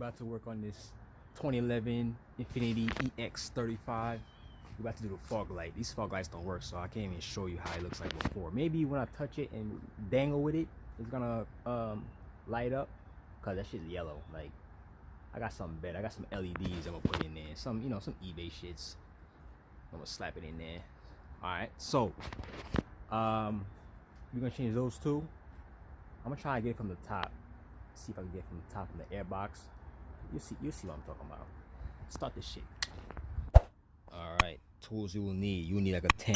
about to work on this 2011 Infiniti EX35. We're about to do the fog light. These fog lights don't work, so I can't even show you how it looks like before. Maybe when I touch it and dangle with it, it's gonna light up, cause that shit's yellow. Like, I got something better. I got some LEDs I'm gonna put in there. Some, you know, some eBay shits. I'm gonna slap it in there. All right, so we're gonna change those two. I'm gonna try to get it from the top. See if I can get it from the top from the air box. You'll see what I'm talking about. Start this shit. All right, tools you will need. You will need like a 10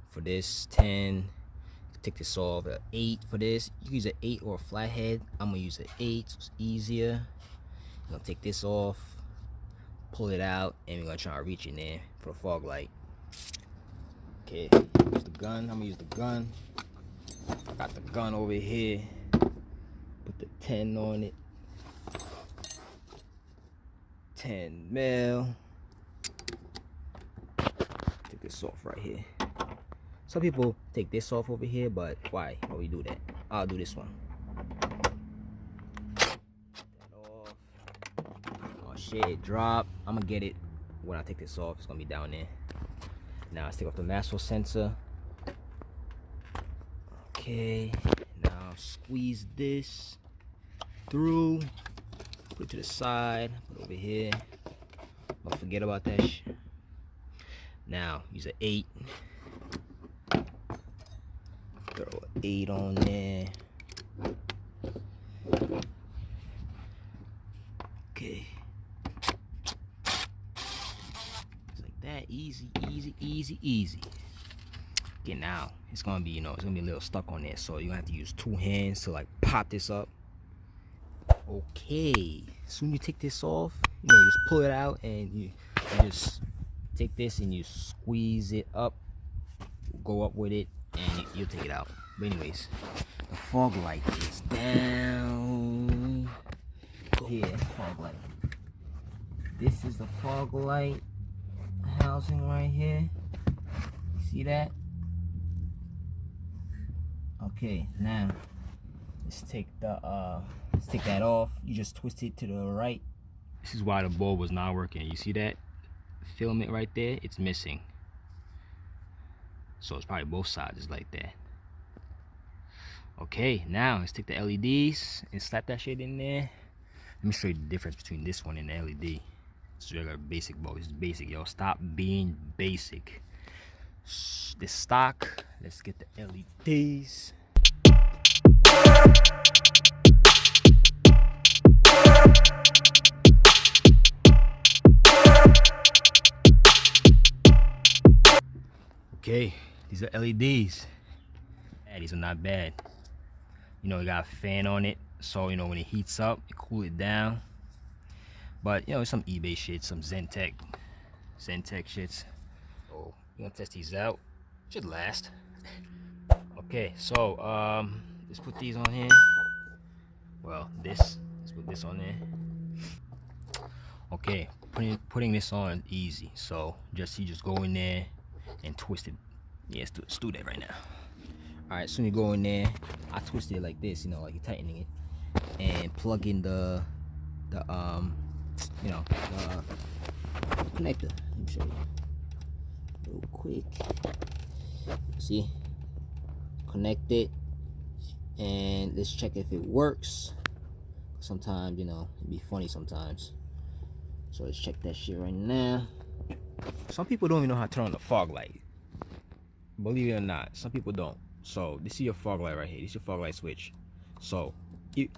for this, 10. Take this off. An 8 for this. You can use an 8 or a flathead. I'm gonna use an 8. So it's easier. You're gonna take this off, pull it out, and we're gonna try to reach in there for the fog light. Okay, use the gun. I'm gonna use the gun. I got the gun over here. Put the 10 on it. 10 mil. Take this off right here. Some people take this off over here, but why we do that? I'll do this one. Take that off. Oh shit, it dropped. I'm gonna get it when I take this off. It's gonna be down there. Now let's take off the mass flow sensor. Okay, now squeeze this through, put it to the side, put it over here. Don't forget about that shit. Now use an 8. Throw an 8 on there. Okay. Just like that. Easy, easy, easy, easy. Okay, now it's gonna be, it's gonna be a little stuck on there, so you're gonna have to use 2 hands to like pop this up. Okay, soon you take this off, you just pull it out and you just take this and you squeeze it up, go up with it, and you'll take it out. But anyways, the fog light is down here. Fog light. This is the fog light housing right here. See that? Okay, now let's take that off. You just twist it to the right. This is why the bulb was not working. You see that filament right there? It's missing. So it's probably both sides is like that. Okay, now let's take the LEDs and slap that shit in there. Let me show you the difference between this one and the LED. It's regular basic bulb. This is basic, yo. Stop being basic. This stock. Let's get the LEDs. Okay, these are LEDs. Yeah, these are not bad. It got a fan on it, so when it heats up, it cool it down. But some eBay shit, some Zentek shits. So we're gonna test these out. Should last. Okay, so let's put these on here. Well, let's put this on there. Okay, putting this on is easy. So you just go in there and twist it. Yeah, let's do that right now. All right, soon you go in there. I twist it like this, like you're tightening it, and plug in the connector. Let me show you real quick. See, connect it, and let's check if it works. Sometimes it'd be funny sometimes. So let's check that shit right now. Some people don't even know how to turn on the fog light. Believe it or not, some people don't. So this is your fog light right here. This is your fog light switch. So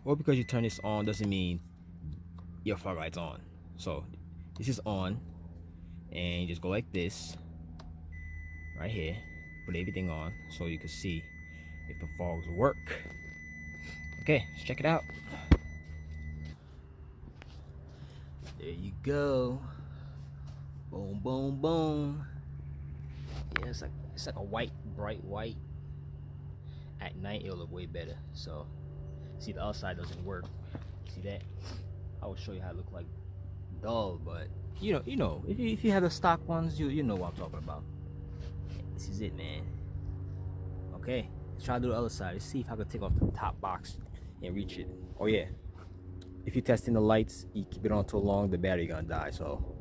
or because you turn this on doesn't mean your fog light's on. So this is on, and you just go like this right here. Put everything on so you can see if the fogs work. Okay, let's check it out. There you go. Boom, boom, boom. Yeah, it's like a white, bright white. At night it'll look way better. So see, the outside doesn't work. See that? I will show you how it look like dull, but if you have the stock ones, you know what I'm talking about. This is it, man. Okay, let's try to do the other side. Let's see if I can take off the top box and reach it. Oh yeah, if you're testing the lights, you keep it on too long, the battery gonna die. So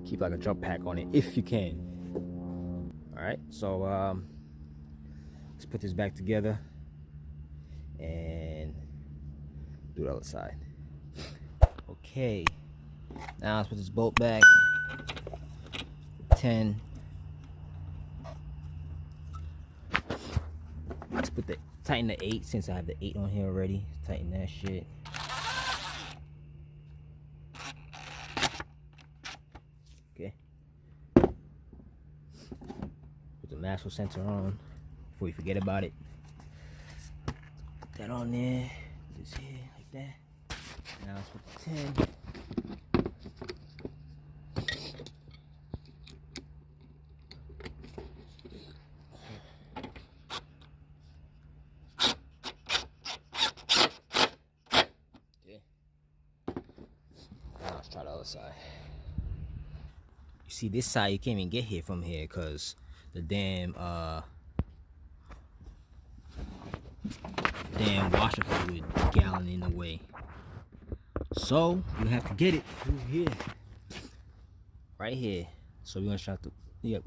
keep like a jump pack on it if you can. All right, so let's put this back together and do the other side. Okay, now let's put this bolt back. 10. Let's put tighten the 8 since I have the 8 on here already. Tighten that shit. Okay. Put the master sensor on before you forget about it. Put that on there. Put this here like that. Now let's put the 10. Try the other side. You see this side, you can't even get here from here because the damn washer fluid gallon in the way. So you have to get it through here, right here. So we're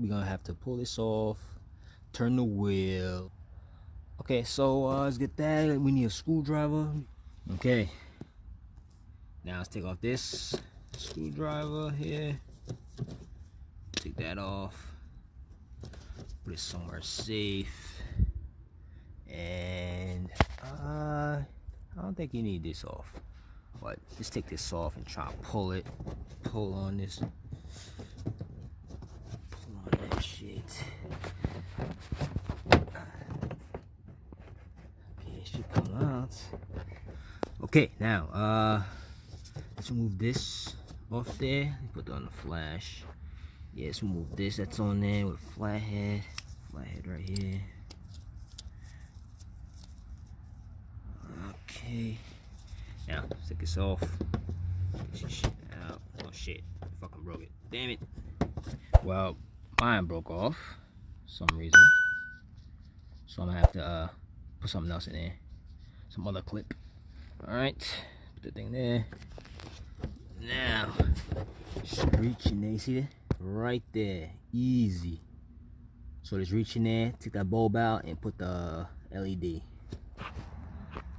gonna have to pull this off, turn the wheel. Okay, so let's get that. We need a screwdriver. Okay. Now let's take off this screwdriver here. Take that off. Put it somewhere safe. And I don't think you need this off. But just take this off and try to pull it. Pull on this. Pull on that shit. Okay, it should come out. Okay, now let's remove this off there. Put that on the flash. Yeah, let's remove this that's on there with flathead. Flathead right here. Okay. Now, let's take this off. Get your shit out. Oh shit. I fucking broke it. Damn it. Well, mine broke off for some reason. So I'm gonna have to put something else in there. Some other clip. Alright. Put the thing there. Now, just reach in there, you see that? Right there, easy. So just reach in there, take that bulb out and put the LED.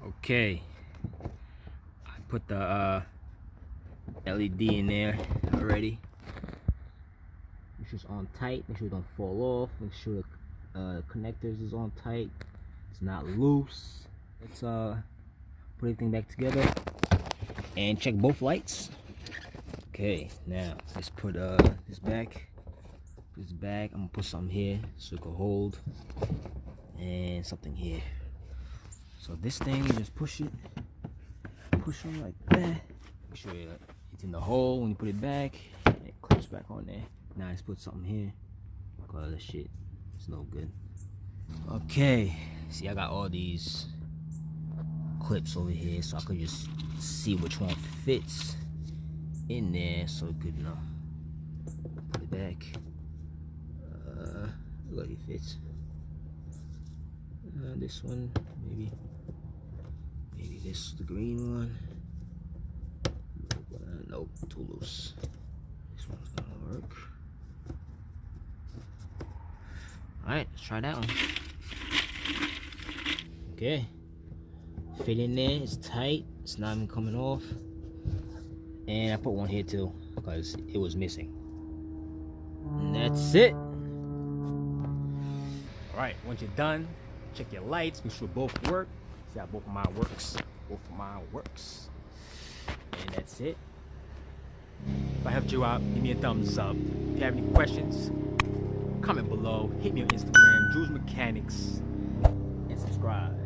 Okay, I put the LED in there already. Make sure it's on tight, make sure it don't fall off, make sure the connectors is on tight, it's not loose. Let's put everything back together and check both lights. Okay, now let's put this back. Put this back. I'm gonna put something here so it can hold, and something here. So this thing, you just push it like that. Make sure it's in the hole when you put it back. It clips back on there. Now let's put something here because that shit is no good. Okay, see I got all these clips over here, so I could just see which one fits in there, so good enough. Put it back. Look, it fits. This one, maybe this, the green one. Nope, too loose. This one's gonna work. All right, let's try that one. Okay, fit in there. It's tight. It's not even coming off. And I put one here too because it was missing. And that's it. Alright, once you're done, check your lights, make sure both work. See how both of mine works. Both of mine works. And that's it. If I helped you out, give me a thumbs up. If you have any questions, comment below. Hit me on Instagram, Jules Mechanics, and subscribe.